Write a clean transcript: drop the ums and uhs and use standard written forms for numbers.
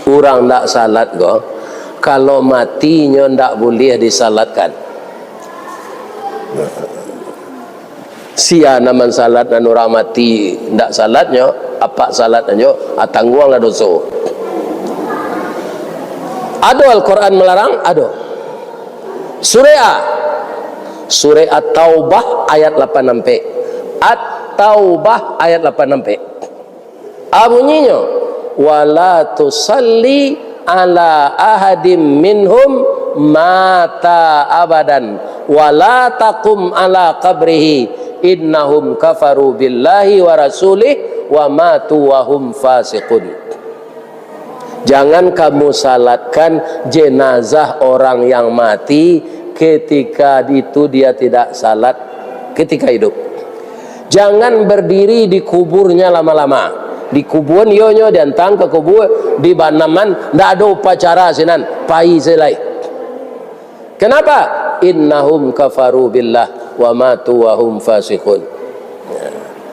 orang ndak salat go, kalau matinya ndak boleh disalatkan. Sia naman salat dan orang mati ndak salatnya, apa salatnya tangguang lah dosa. Ada Al-Quran melarang, ada. Surah At-Taubah ayat 8 At-Taubah ayat 8 bunyinya, wala tusalli ala ahadim minhum mata abadan wala taqum ala qabrihi innahum kafaru billahi wa rasulih wa matu wa hum fasiqun. Jangan kamu salatkan jenazah orang yang mati ketika itu dia tidak salat ketika hidup. Jangan berdiri di kuburnya lama-lama. Di kuburan yonyo diantang ke kubur di banaman ndak ada upacara sinan pai selai. Kenapa? Innahum kafaru billah wa matu wa hum fasiqun.